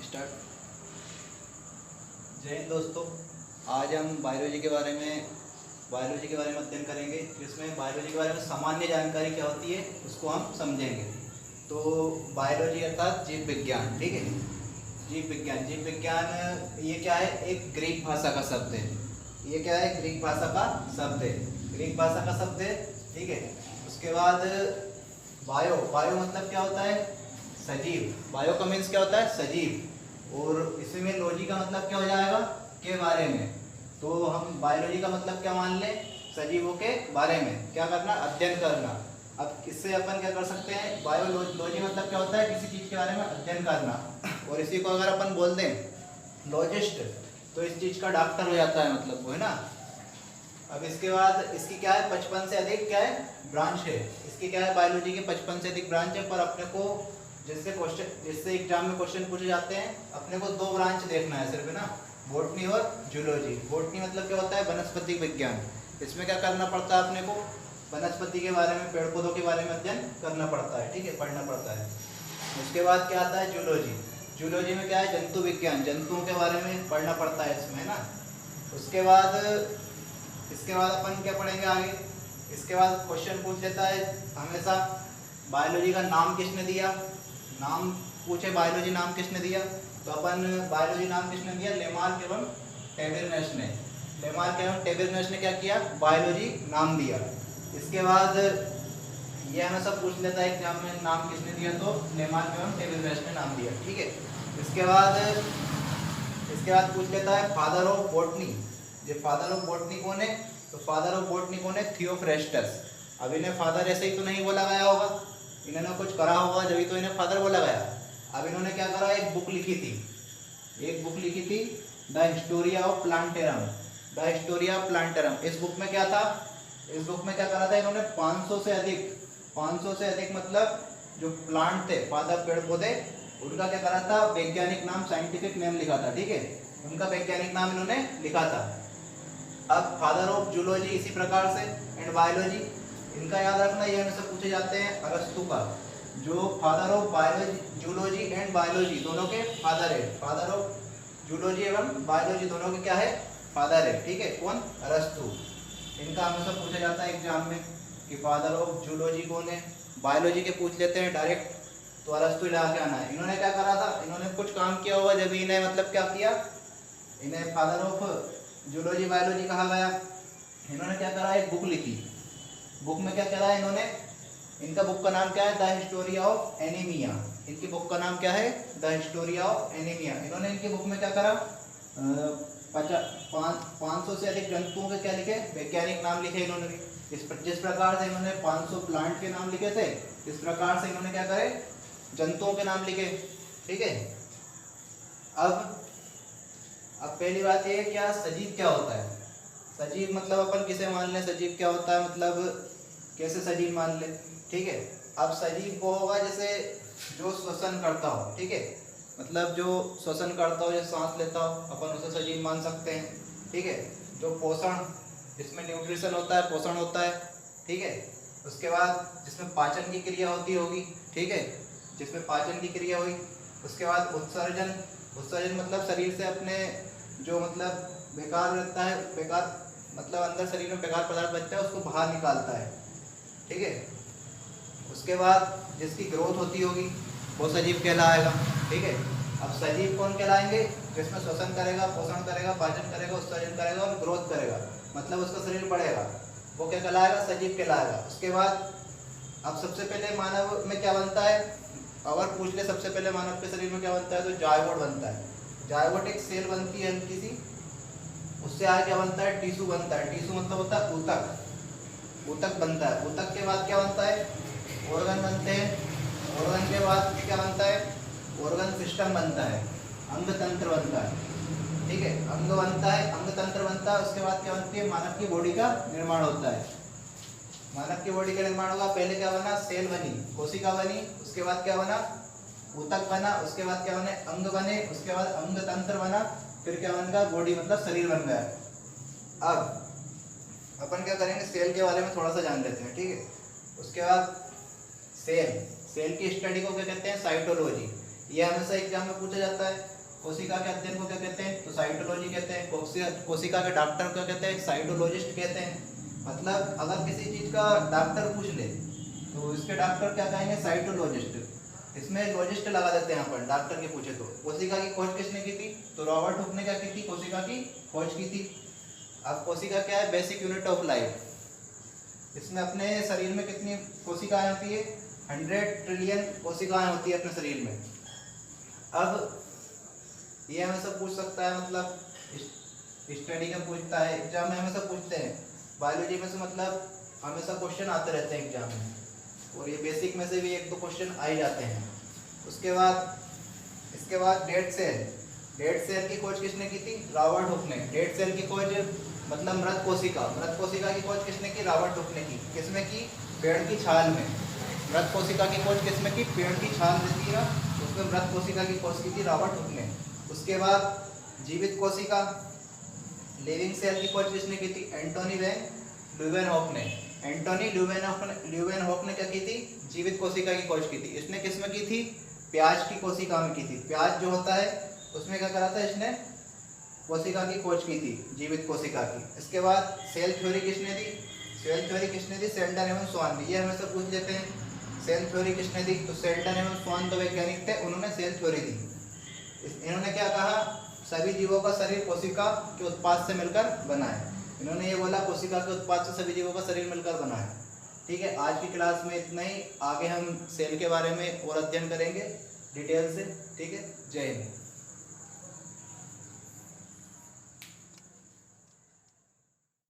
Start. जय हिंद दोस्तों, आज हम बायोलॉजी के बारे में अध्ययन करेंगे, जिसमें बायोलॉजी के बारे में सामान्य जानकारी क्या होती है उसको हम समझेंगे। तो बायोलॉजी अर्थात जीव विज्ञान, ठीक है। जीव विज्ञान ये क्या है? एक ग्रीक भाषा का शब्द है। ये क्या है? ग्रीक भाषा का शब्द है, ठीक है। उसके बाद बायो मतलब क्या होता है? सजीव। बायो का मीन्स क्या होता है? सजीव। और इसमें लॉजी का मतलब क्या हो जाएगा? के बारे में। तो हम बायोलॉजी का मतलब क्या मान लें? सजीवों के बारे में क्या करना? अध्ययन करना। अब इससे अपन क्या कर सकते हैं? बायोलॉजी मतलब क्या होता है? किसी चीज के बारे में अध्ययन करना। और इसी को अगर अपन बोल दें लॉजिस्ट, तो इस चीज का डॉक्टर हो जाता है, मतलब वो है ना। अब इसके बाद इसकी क्या है? 55 से अधिक क्या है? ब्रांच है। इसकी क्या है? बायोलॉजी के 55 से अधिक ब्रांच है। पर अपने को जिससे एग्जाम में क्वेश्चन पूछे जाते हैं, अपने को 2 ब्रांच देखना है सिर्फ, है ना, बॉटनी और जूलॉजी। बॉटनी मतलब क्या होता है? वनस्पति विज्ञान। इसमें क्या करना पड़ता है अपने को? वनस्पति के बारे में, पेड़ पौधों के बारे में अध्ययन करना पड़ता है, ठीक है, पढ़ना पड़ता है। उसके बाद क्या आता है? जूलॉजी में क्या है? जंतु विज्ञान, जंतुओं के बारे में पढ़ना पड़ता है इसमें, है ना। उसके बाद अपन क्या पढ़ेंगे आगे? इसके बाद क्वेश्चन पूछ लेता है हमेशा, बायोलॉजी का नाम किसने दिया? नाम पूछे बायोलॉजी नाम किसने दिया, तो अपन बायोलॉजी नाम किसने दिया? लेमार्क एवं टेबेरनस ने। लेमार्क एवं टेबेरनस ने क्या किया? बायोलॉजी नाम दिया। इसके बाद ये हमेशा पूछ लेता है एग्जाम में, नाम किसने दिया? तो लेमार्क एवं टेबेरनस ने नाम दिया, ठीक है। इसके बाद पूछ लेता है फादर ऑफ बॉटनी। ये फादर ऑफ बॉटनी कौन है? तो फादर ऑफ बॉटनी कौन है? थियोफ्रेस्टस। अब इन्हें फादर ऐसे ही तो नहीं बोला गया होगा, इन्होंने कुछ करा होगा जब तो इन्हें फादर बोला गया। अब इन्होंने क्या करा? एक बुक लिखी थी, द हिस्टोरिया ऑफ प्लांटेरम। इस बुक में क्या था? इस बुक में क्या करा था इन्होंने? 500 से अधिक मतलब जो प्लांट थे, पादप पेड़ पौधे, उनका क्या करा था? वैज्ञानिक नाम, साइंटिफिक नेम लिखा था, ठीक है। उनका वैज्ञानिक नाम इन्होंने लिखा था। अब फादर ऑफ जूलॉजी इसी प्रकार से, एंड बायोलॉजी इनका याद रखना, ये हमेशा पूछे जाते हैं अरस्तु का, जो father of zoology and biology दोनों के फादर है। फादर ऑफ जूलॉजी एवं बायोलॉजी दोनों के क्या है? फादर है, ठीक है। कौन? अरस्तु। इनका हमेशा पूछा जाता है एग्जाम में कि फादर ऑफ जूलॉजी कौन है। बायोलॉजी के पूछ लेते हैं डायरेक्ट, तो अरस्तु ला के आना है। इन्होंने क्या करा था? इन्होंने कुछ काम किया होगा जब इन्हें मतलब क्या किया? इन्हें फादर ऑफ जूलॉजी बायोलॉजी कहा गया। इन्होंने क्या करा? एक बुक लिखी। बुक में क्या करा इन्होंने? इनका बुक का नाम क्या है? The Historia of anaemia. इनकी बुक का नाम क्या है? The Historia of anaemia. इन्होंने इनकी बुक में क्या करा? 500 से अधिक जंतुओं के क्या लिखे? वैज्ञानिक नाम लिखे इन्होंने। जिस प्रकार से इन्होंने 500 प्लांट के नाम लिखे थे, इस प्रकार से इन्होंने क्या करे? जंतुओं के नाम लिखे, ठीक है। अब पहली बात ये, क्या सजीव क्या होता है? सजीव मतलब अपन किसे मान लें? सजीव क्या होता है मतलब कैसे सजीव मान ले, ठीक है। अब सजीव वो होगा जैसे जो श्वसन करता हो, ठीक है, मतलब जो श्वसन करता हो, जो सांस लेता हो, अपन उसे सजीव मान सकते हैं, ठीक है। जो पोषण, जिसमें न्यूट्रिशन होता है, पोषण होता है, ठीक है। उसके बाद जिसमें पाचन की क्रिया होती होगी, ठीक है, जिसमें पाचन की क्रिया हुई। उसके बाद उत्सर्जन मतलब शरीर से अपने जो मतलब बेकार रहता है, बेकार मतलब अंदर शरीर में बेकार पदार्थ बचता है, उसको बाहर निकालता है, ठीक है। उसके बाद जिसकी ग्रोथ होती होगी वो सजीव कहलाएगा, ठीक है। अब सजीव कौन कहलाएंगे? जिसमें श्वसन करेगा, पोषण करेगा, पाचन करेगा, उत्सर्जन करेगा और ग्रोथ करेगा, मतलब उसका शरीर बढ़ेगा, वो क्या कहलाएगा? सजीव कहलाएगा। उसके बाद अब सबसे पहले मानव में क्या बनता है? अगर पूछ ले सबसे पहले मानव के शरीर में क्या बनता है, तो जायगोट बनता है। जायगोट एक सेल बनती है हल्की सी, उससे आगे क्या बनता है? टिश्यू बनता है। टिश्यू मतलब होता है ऊतक बनता है। ऊतक के बाद क्या बनता है? ऑर्गन बनते हैं। ऑर्गन के बाद क्या बनता है? ऑर्गन सिस्टम बनता है, अंग तंत्र बनता है, ठीक है, अंग बनता है, अंग तंत्र बनता है। उसके बाद क्या बनती है? मानव की बॉडी का निर्माण होता है। मानव की बॉडी का निर्माण होगा। पहले क्या बना? सेल बनी, कोशिका बनी। उसके बाद क्या बना? ऊतक बना। उसके बाद क्या बने? अंग बने। उसके बाद अंग तंत्र बना। फिर क्या बन गया? बॉडी मतलब शरीर बन गया। अब अपन क्या करेंगे? सेल के बारे में थोड़ा सा जान लेते हैं, ठीक है। उसके बाद सेल की स्टडी को क्या कहते हैं? साइटोलॉजी। ये हमेशा एग्जाम में पूछा जाता है। कोशिका के अध्ययन को क्या कहते हैं? तो साइटोलॉजी कहते हैं। कोशिका के डॉक्टर को क्या कहते हैं? साइटोलॉजिस्ट कहते हैं। मतलब अगर किसी चीज का डॉक्टर पूछ ले तो इसके डॉक्टर क्या कहेंगे? साइटोलॉजिस्ट। इसमें लॉजिस्ट लगा देते हैं यहाँ पर, डॉक्टर के पूछे तो। कोशिका की खोज किसने की थी? तो रॉबर्ट हुक ने क्या की थी? कोशिका की खोज की थी। अब कोशिका क्या है? Basic unit of life. इसमें अपने शरीर में कितनी कोशिकाएं होती है? 100 ट्रिलियन कोशिकाएं होती है अपने शरीर में। अब ये हमेशा पूछ सकता है, मतलब स्टडी का पूछता है, एग्जाम में हमेशा पूछते हैं। बायोलॉजी में से मतलब हमेशा क्वेश्चन आते रहते हैं एग्जाम में, और ये बेसिक में से भी 1-2 क्वेश्चन आ ही जाते हैं। इसके बाद डेड सेल की खोज किसने की थी? रॉबर्ट हुक ने। डेड सेल की खोज मतलब मृत कोशिका की खोज किसने की? रॉबर्ट हुक ने की। किसमें की? पेड़ की छाल में। मृत कोशिका की खोज किसमें की? पेड़ की छाल रहती है, उसमें मृत कोशिका की खोज की थी रॉबर्ट हुक ने। उसके बाद जीवित कोशिका, लिविंग सेल की खोज किसने की थी? एंटोनी वैन ल्यूवेनहॉक ने। एंटोनी ल्यूवेनहॉक ने क्या की थी? जीवित कोशिका की खोज की थी। इसने किसमें की थी? प्याज की कोशिका में की थी। प्याज जो होता है उसमें क्या करा था इसने? कोशिका की खोज की थी, जीवित कोशिका की। इसके बाद सेल थ्योरी किसने दी? शेल्डन एवं स्वान ने। ये हमेशा पूछ लेते हैं, सेल थ्योरी किसने दी? तो शेल्डन एवं स्वान दो वैज्ञानिक थे, उन्होंने सेल थ्योरी दी। इन्होंने क्या कहा? सभी जीवों का शरीर कोशिका के उत्पाद से मिलकर बना है। इन्होंने ये बोला कोशिका के उत्पाद से सभी जीवों का शरीर मिलकर बना है। ठीक है, आज की क्लास में इतना ही। आगे हम सेल के बारे में और अध्ययन करेंगे डिटेल से। ठीक है, जय हिंद।